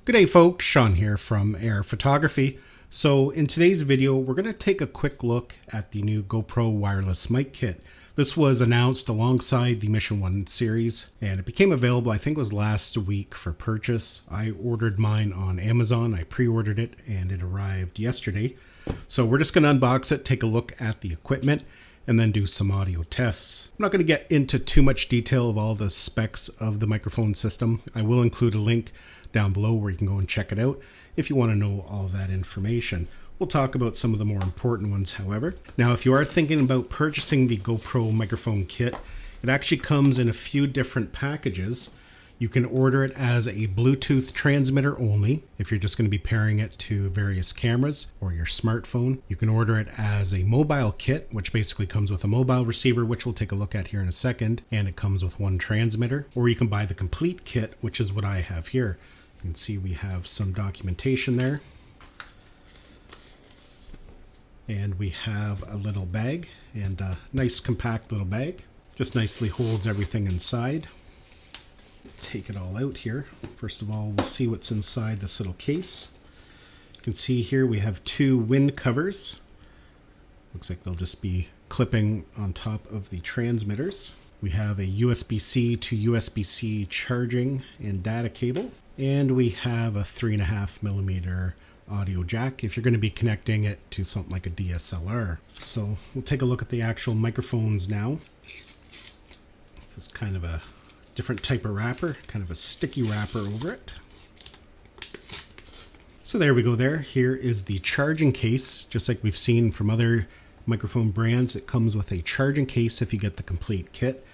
Good day folks, Sean here from Air Photography. So in today's video, we're going to take a quick look at the new GoPro Wireless Mic Kit. This was announced alongside the Mission 1 series and it became available, I think it was last week for purchase. I ordered mine on Amazon, I pre-ordered it and it arrived yesterday. So we're just going to unbox it, take a look at the equipment and then do some audio tests. I'm not going to get into too much detail of all the specs of the microphone system. I will include a link down below where you can go and check it out if you want to know all that information. We'll talk about some of the more important ones, however. Now, if you are thinking about purchasing the GoPro microphone kit, it actually comes in a few different packages. You can order it as a Bluetooth transmitter only, if you're just going to be pairing it to various cameras or your smartphone. You can order it as a mobile kit, which basically comes with a mobile receiver, which we'll take a look at here in a second, and it comes with one transmitter. Or you can buy the complete kit, which is what I have here. You can see we have some documentation there. And we have a little bag, and a nice compact little bag. Just nicely holds everything inside. Take it all out here. First of all, we'll see what's inside this little case. You can see here we have two wind covers. Looks like they'll just be clipping on top of the transmitters. We have a USB-C to USB-C charging and data cable. And we have a 3.5mm audio jack if you're going to be connecting it to something like a DSLR. So we'll take a look at the actual microphones now. This is kind of a different type of wrapper, kind of a sticky wrapper over it. So there we go there. Here is the charging case. Just like we've seen from other microphone brands, it comes with a charging case if you get the complete kit.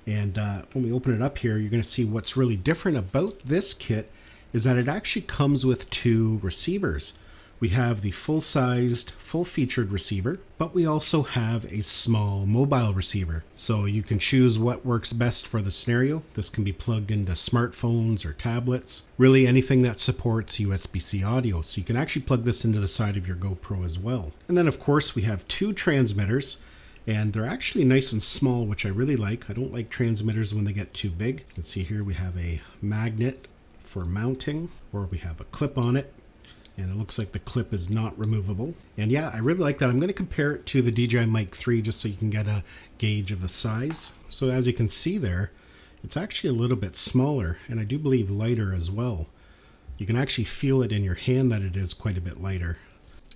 And when we open it up here, you're going to see what's really different about this kit is that it actually comes with two receivers. We have the full-sized, full-featured receiver, but we also have a small mobile receiver. So you can choose what works best for the scenario. This can be plugged into smartphones or tablets, really anything that supports USB-C audio. So you can actually plug this into the side of your GoPro as well. And then of course we have two transmitters. And they're actually nice and small, which I really like. I don't like transmitters when they get too big. You can see here we have a magnet for mounting, or we have a clip on it. And it looks like the clip is not removable. And yeah, I really like that. I'm going to compare it to the DJI Mic 3 just so you can get a gauge of the size. So as you can see there, it's actually a little bit smaller, and I do believe lighter as well. You can actually feel it in your hand that it is quite a bit lighter.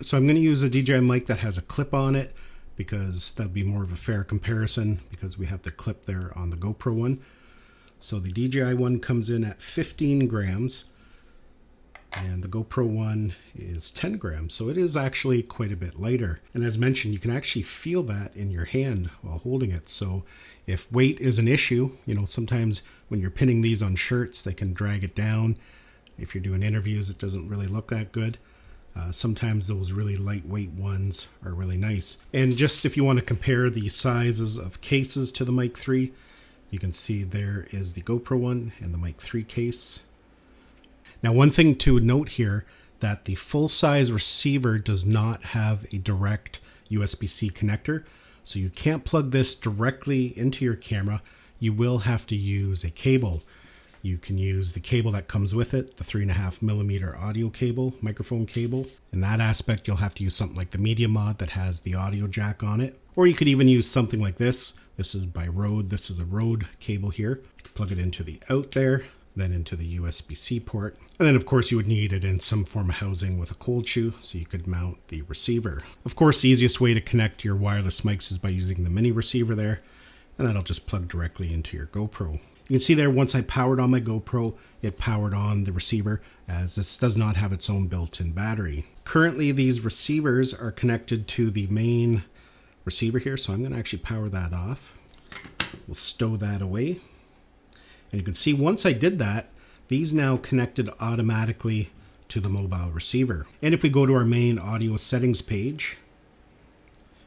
So I'm going to use a DJI Mic that has a clip on it, because that'd be more of a fair comparison because we have the clip there on the GoPro one. So the DJI one comes in at 15 grams and the GoPro one is 10 grams. So it is actually quite a bit lighter. And as mentioned, you can actually feel that in your hand while holding it. So if weight is an issue, you know, sometimes when you're pinning these on shirts, they can drag it down. If you're doing interviews, it doesn't really look that good. Sometimes those really lightweight ones are really nice. And just if you want to compare the sizes of cases to the Mic 3, you can see there is the GoPro one and the Mic 3 case. Now, one thing to note here, that the full-size receiver does not have a direct USB-C connector. So you can't plug this directly into your camera. You will have to use a cable. You can use the cable that comes with it, the 3.5mm audio cable, microphone cable. In that aspect, you'll have to use something like the Media Mod that has the audio jack on it. Or you could even use something like this. This is by Rode. This is a Rode cable here. You can plug it into the out there, then into the USB-C port. And then of course you would need it in some form of housing with a cold shoe so you could mount the receiver. Of course, the easiest way to connect your wireless mics is by using the mini receiver there, and that'll just plug directly into your GoPro. You can see there, once I powered on my GoPro, it powered on the receiver, as this does not have its own built-in battery. Currently, these receivers are connected to the main receiver here, so I'm going to actually power that off. We'll stow that away. And you can see once I did that, these now connected automatically to the mobile receiver. And if we go to our main audio settings page,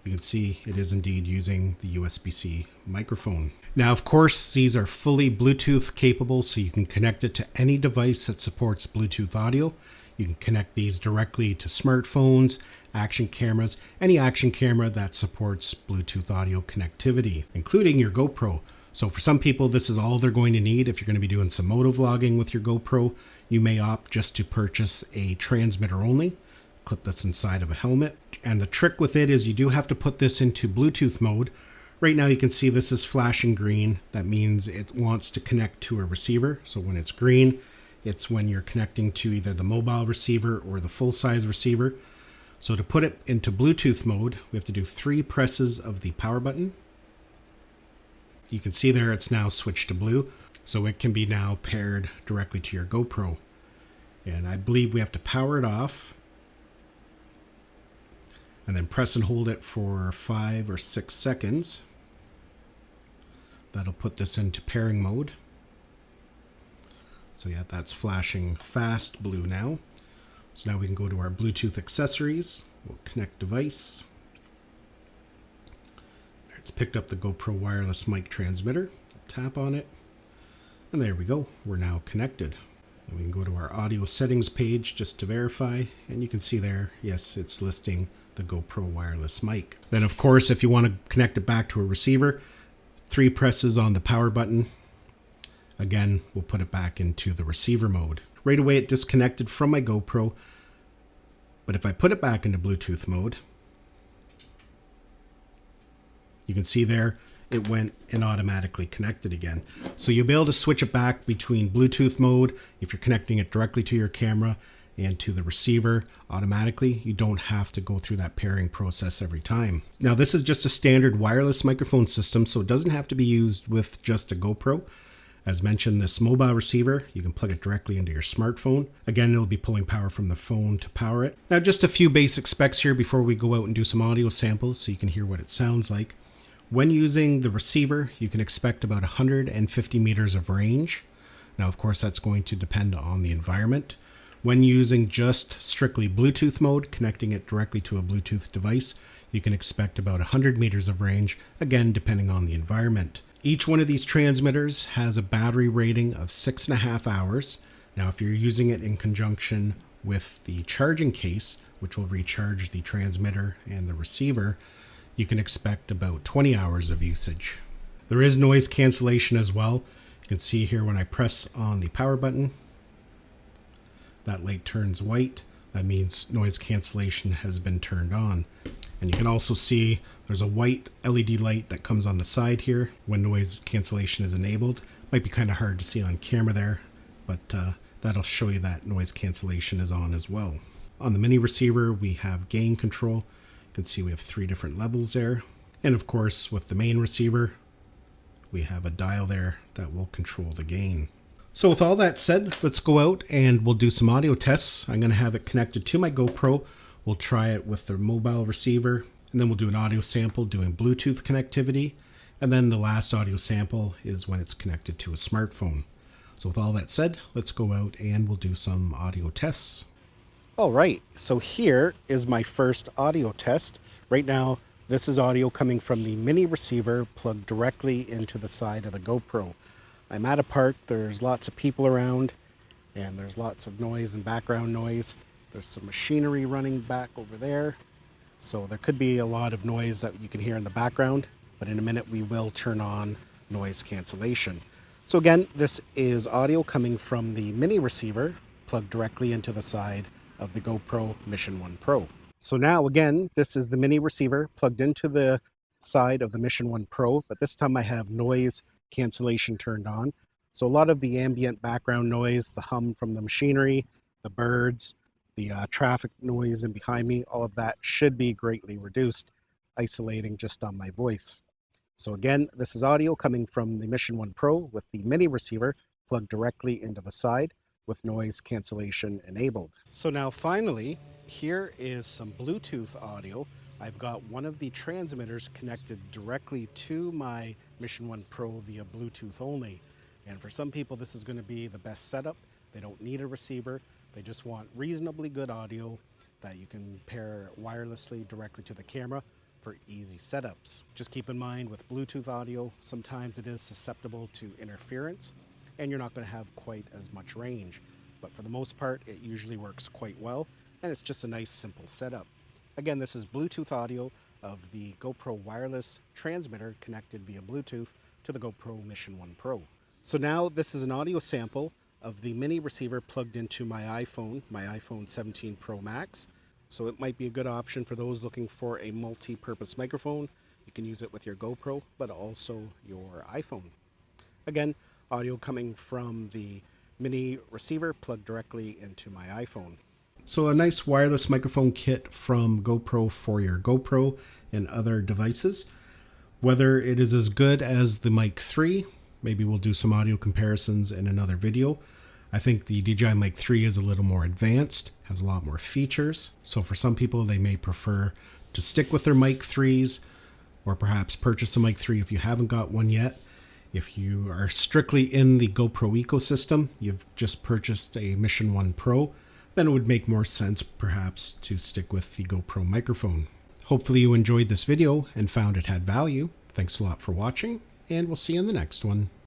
you can see it is indeed using the USB-C microphone. Now, of course, these are fully Bluetooth capable, so you can connect it to any device that supports Bluetooth audio. You can connect these directly to smartphones, action cameras, any action camera that supports Bluetooth audio connectivity, including your GoPro. So for some people, this is all they're going to need. If you're going to be doing some moto vlogging with your GoPro, you may opt just to purchase a transmitter only. Clip this inside of a helmet. And the trick with it is you do have to put this into Bluetooth mode. Right now you can see this is flashing green. That means it wants to connect to a receiver. So when it's green, it's when you're connecting to either the mobile receiver or the full-size receiver. So to put it into Bluetooth mode, we have to do 3 presses of the power button. You can see there it's now switched to blue, so it can be now paired directly to your GoPro. And I believe we have to power it off and then press and hold it for 5 or 6 seconds. That'll put this into pairing mode. So yeah, that's flashing fast blue now. So now we can go to our Bluetooth accessories. We'll connect device. It's picked up the GoPro Wireless Mic transmitter. Tap on it. And there we go. We're now connected. And we can go to our audio settings page just to verify. And you can see there, yes, it's listing the GoPro Wireless Mic. Then of course, if you want to connect it back to a receiver, 3 presses on the power button. Again, we'll put it back into the receiver mode. Right away it disconnected from my GoPro, but if I put it back into Bluetooth mode, you can see there it went and automatically connected again. So you'll be able to switch it back between Bluetooth mode if you're connecting it directly to your camera and to the receiver automatically. You don't have to go through that pairing process every time. Now this is just a standard wireless microphone system, so it doesn't have to be used with just a GoPro. As mentioned, this mobile receiver, you can plug it directly into your smartphone. Again, it'll be pulling power from the phone to power it. Now, just a few basic specs here before we go out and do some audio samples so you can hear what it sounds like. When using the receiver, you can expect about 150 meters of range. Now, of course, that's going to depend on the environment. When using just strictly Bluetooth mode, connecting it directly to a Bluetooth device, you can expect about 100 meters of range, again, depending on the environment. Each one of these transmitters has a battery rating of 6.5 hours. Now, if you're using it in conjunction with the charging case, which will recharge the transmitter and the receiver, you can expect about 20 hours of usage. There is noise cancellation as well. You can see here when I press on the power button, that light turns white. That means noise cancellation has been turned on. And you can also see there's a white LED light that comes on the side here when noise cancellation is enabled. Might be kind of hard to see on camera there, but that'll show you that noise cancellation is on as well. On the mini receiver, we have gain control. You can see we have 3 different levels there. And of course, with the main receiver, we have a dial there that will control the gain. So with all that said, let's go out and we'll do some audio tests. I'm going to have it connected to my GoPro. We'll try it with the mobile receiver, and then we'll do an audio sample doing Bluetooth connectivity. And then the last audio sample is when it's connected to a smartphone. So with all that said, let's go out and we'll do some audio tests. All right, so here is my first audio test. Right now, this is audio coming from the mini receiver plugged directly into the side of the GoPro. I'm at a park, there's lots of people around, and there's lots of noise and background noise. There's some machinery running back over there. So there could be a lot of noise that you can hear in the background, but in a minute we will turn on noise cancellation. So again, this is audio coming from the mini receiver plugged directly into the side of the GoPro Mission 1 Pro. So now again, this is the mini receiver plugged into the side of the Mission 1 Pro, but this time I have noise cancellation turned on. So a lot of the ambient background noise, the hum from the machinery, the birds, the traffic noise in behind me, all of that should be greatly reduced, isolating just on my voice. So again, this is audio coming from the Mission 1 Pro with the mini receiver plugged directly into the side with noise cancellation enabled. So now finally, here is some Bluetooth audio. I've got one of the transmitters connected directly to my Mission 1 Pro via Bluetooth only. And for some people, this is going to be the best setup. They don't need a receiver. They just want reasonably good audio that you can pair wirelessly directly to the camera for easy setups. Just keep in mind with Bluetooth audio, sometimes it is susceptible to interference and you're not going to have quite as much range. But for the most part, it usually works quite well and it's just a nice simple setup. Again, this is Bluetooth audio of the GoPro wireless transmitter connected via Bluetooth to the GoPro Mission 1 Pro. So now this is an audio sample of the mini receiver plugged into my iPhone 17 Pro Max. So it might be a good option for those looking for a multi-purpose microphone. You can use it with your GoPro, but also your iPhone. Again, audio coming from the mini receiver plugged directly into my iPhone. So a nice wireless microphone kit from GoPro for your GoPro and other devices. Whether it is as good as the Mic 3, maybe we'll do some audio comparisons in another video. I think the DJI Mic 3 is a little more advanced, has a lot more features. So for some people, they may prefer to stick with their Mic 3s or perhaps purchase a Mic 3 if you haven't got one yet. If you are strictly in the GoPro ecosystem, you've just purchased a Mission 1 Pro, then it would make more sense perhaps to stick with the GoPro microphone. Hopefully you enjoyed this video and found it had value. Thanks a lot for watching, and we'll see you in the next one.